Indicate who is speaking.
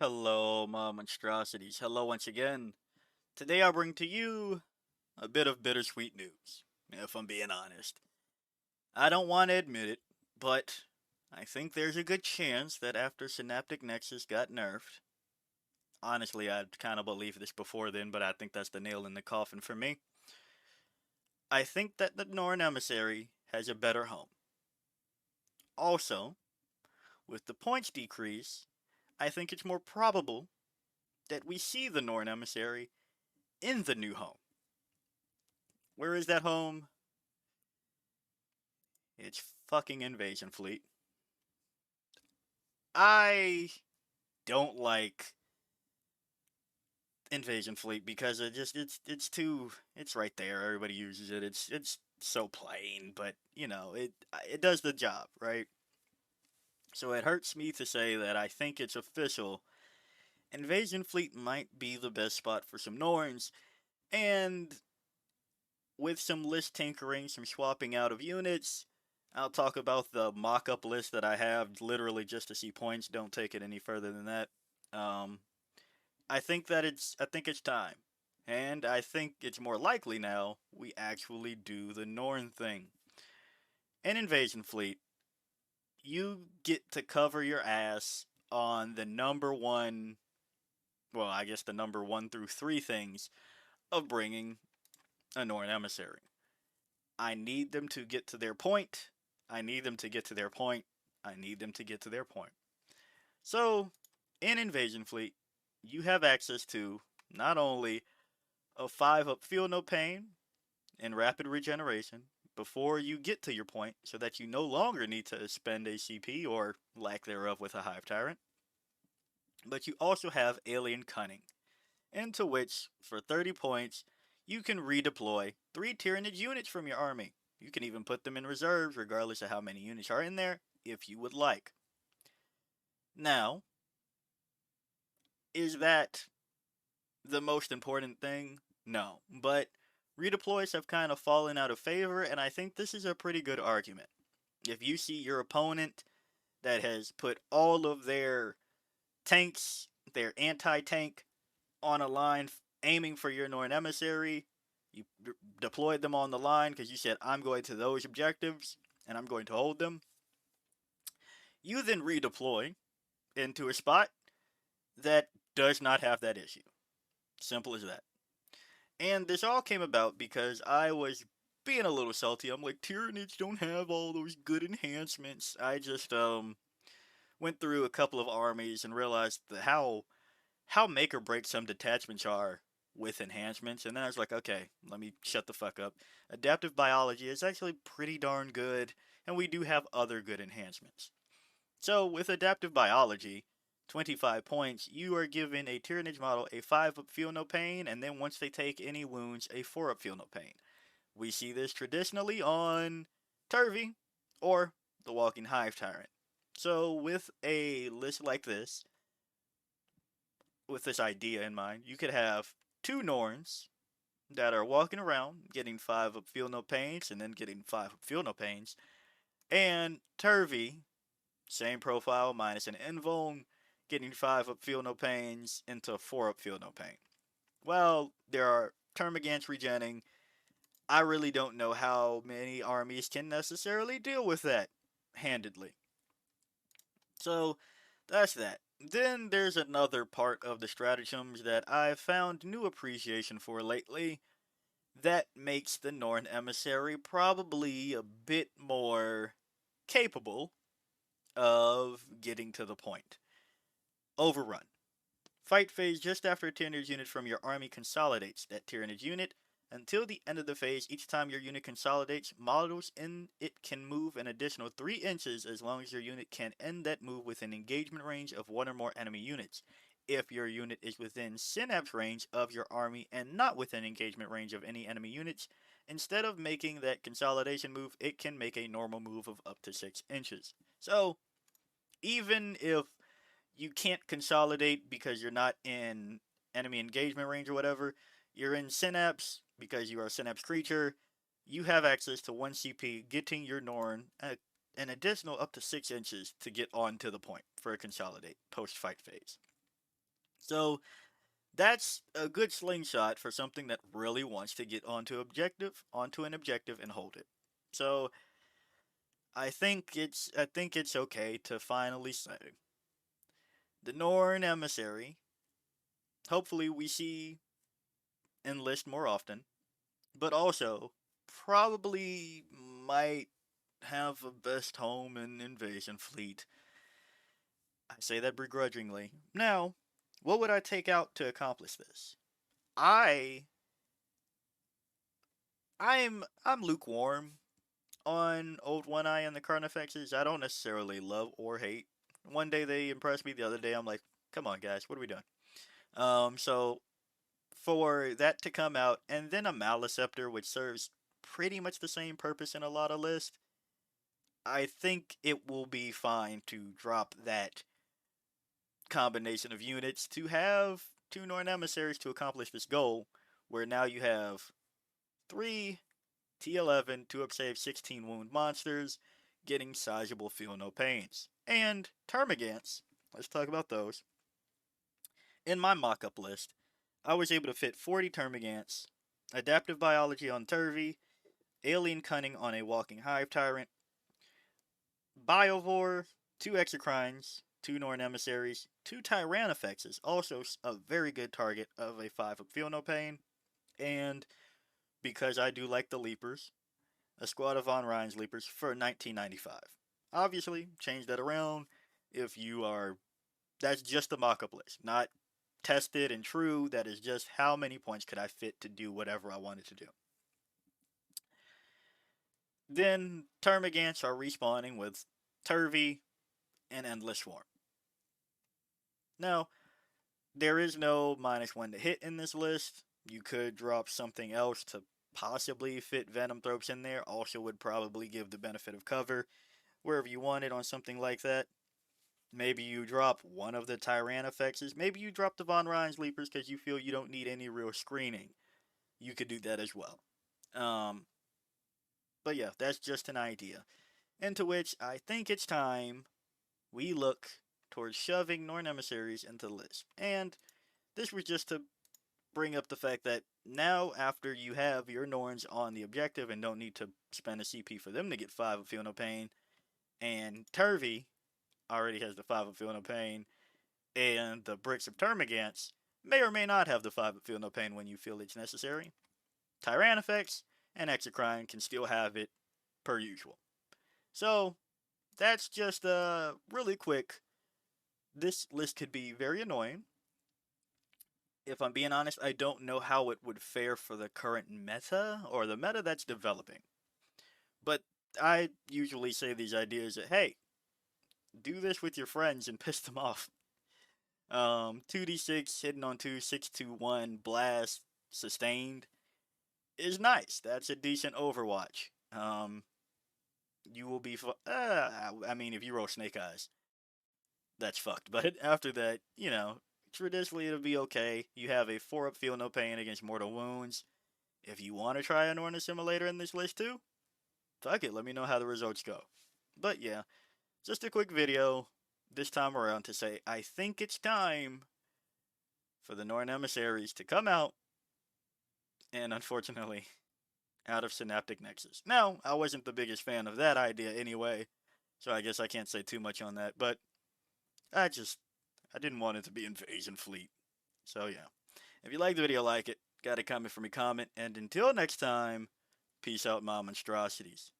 Speaker 1: Hello, my monstrosities. Hello once again. Today I bring to you a bit of bittersweet news, if I'm being honest. I don't want to admit it, but I think there's a good chance that after Synaptic Nexus got nerfed, honestly, I'd kind of believed this before then, but I think that's the nail in the coffin for me. I think that the Norn Emissary has a better home. Also, with the points decrease, I think it's more probable that we see the Norn Emissary in the new home. Where is that home? It's fucking Invasion Fleet. I don't like Invasion Fleet because it's too it's right there. Everybody uses it. It's so plain, but it does the job, right? So it hurts me to say that I think it's official. Invasion Fleet might be the best spot for some Norns, and with some list tinkering, some swapping out of units, I'll talk about the mock-up list that I have literally just to see points. Don't take it any further than that. Um, I think it's time. And I think it's more likely now we actually do the Norn thing. In Invasion Fleet, you get to cover your ass on the number one, well, I guess the number one through three things of bringing a Norn Emissary. I need them to get to their point. I need them to get to their point. I need them to get to their point. So, in Invasion Fleet, you have access to not only a 5 up Feel No Pain and Rapid Regeneration before you get to your point, so that you no longer need to spend a CP or lack thereof with a Hive Tyrant, but you also have Alien Cunning, into which, for 30 points, you can redeploy 3 Tyranids units from your army. You can even put them in reserves, regardless of how many units are in there, if you would like. Now, is that the most important thing? No. But redeploys have kind of fallen out of favor, and I think this is a pretty good argument. If you see your opponent that has put all of their tanks, their anti tank, on a line aiming for your Norn Emissary, you deployed them on the line because you said, I'm going to those objectives and I'm going to hold them. You then redeploy into a spot that does not have that issue. Simple as that. And this all came about because I was being a little salty. I'm like, Tyranids don't have all those good enhancements. I just went through a couple of armies and realized how make or break some detachments are with enhancements, and then I was like, okay, let me shut the fuck up. Adaptive biology is actually pretty darn good, and we do have other good enhancements. So with adaptive biology, 25 points, you are given a Tyrannid model a 5 up feel no pain, and then once they take any wounds, a 4 up feel no pain. We see this traditionally on Turvy or the Walking Hive Tyrant. So with a list like this, with this idea in mind, you could have 2 Norns that are walking around getting 5 up feel no pains and then getting 5 up feel no pains, and Turvy, same profile minus an Invuln, getting 5 up feel no pains into 4 up feel no pain. Well, there are Termagants regenning. I really don't know how many armies can necessarily deal with that handedly. So that's that. Then there's another part of the stratagems that I've found new appreciation for lately that makes the Norn Emissary probably a bit more capable of getting to the point. Overrun. Fight phase just after a Tyranids unit from your army consolidates. That Tyranids unit, until the end of the phase, each time your unit consolidates, models in it can move an additional 3 inches as long as your unit can end that move within engagement range of 1 or more enemy units. If your unit is within synapse range of your army and not within engagement range of any enemy units, instead of making that consolidation move, it can make a normal move of up to 6 inches. So, even if you can't consolidate because you're not in enemy engagement range or whatever, you're in Synapse because you are a Synapse creature, you have access to 1 CP, getting your Norn an additional up to 6 inches to get on to the point for a consolidate post fight phase. So that's a good slingshot for something that really wants to get onto an objective and hold it. So I think it's okay to finally say the Norn Emissary. Hopefully we see enlist more often, but also probably might have a best home in Invasion Fleet. I say that begrudgingly. Now, what would I take out to accomplish this? I I'm lukewarm on Old One Eye and the Carnifexes. I don't necessarily love or hate. One day they impress me, the other day I'm like, come on guys, what are we doing? So for that to come out, and then a Maliceptor, which serves pretty much the same purpose in a lot of lists, I think it will be fine to drop that combination of units to have two Norn Emissaries to accomplish this goal, where now you have three T11 to save 16 wound monsters, getting sizable feel no pains. And Termagants, let's talk about those. In my mock-up list, I was able to fit 40 Termagants, Adaptive Biology on Turvy, Alien Cunning on a Walking Hive Tyrant, Biovore, 2 Exocrines, 2 Norn Emissaries, 2 Tyrannifexes, also a very good target of a 5 up Feel No Pain, and because I do like the Leapers, a squad of Von Ryan's Leapers for 1995. Obviously, change that around if you are. That's just the mock up list, not tested and true. That is just how many points could I fit to do whatever I wanted to do. Then Termagants are respawning with Turvy and Endless Swarm. Now, there is no -1 to hit in this list. You could drop something else to possibly fit Venom Thropes in there. Also would probably give the benefit of cover wherever you want it on something like that. Maybe you drop one of the Tyrannifexes. Maybe you drop the Von Ryan's Leapers because you feel you don't need any real screening. You could do that as well. Um, but yeah, that's just an idea. Into which I think it's time we look towards shoving Norn Emissaries into the list. And this was just to bring up the fact that now, after you have your Norns on the objective and don't need to spend a CP for them to get 5 of Feel No Pain, and Turvy already has the 5 of Feel No Pain, and the Bricks of Termagants may or may not have the 5 of Feel No Pain when you feel it's necessary. Tyrannifex and Exocrine can still have it per usual. So, that's just really quick. This list could be very annoying. If I'm being honest, I don't know how it would fare for the current meta or the meta that's developing. But I usually say these ideas that, hey, do this with your friends and piss them off. 2d6 hitting on 2, 6-2-1 blast sustained is nice. That's a decent Overwatch. You will be. I mean, if you roll Snake Eyes, that's fucked. But after that, traditionally it'll be okay. You have a 4 up Feel No Pain against Mortal Wounds. If you want to try an Orna Simulator in this list too, fuck it. Let me know how the results go. But yeah, just a quick video this time around to say I think it's time for the Norn Emissaries to come out, and unfortunately, out of Synaptic Nexus. Now, I wasn't the biggest fan of that idea anyway, so I guess I can't say too much on that, but I didn't want it to be Invasion Fleet. So yeah. If you like the video, like it. Got a comment for me, comment, and until next time, peace out, my monstrosities.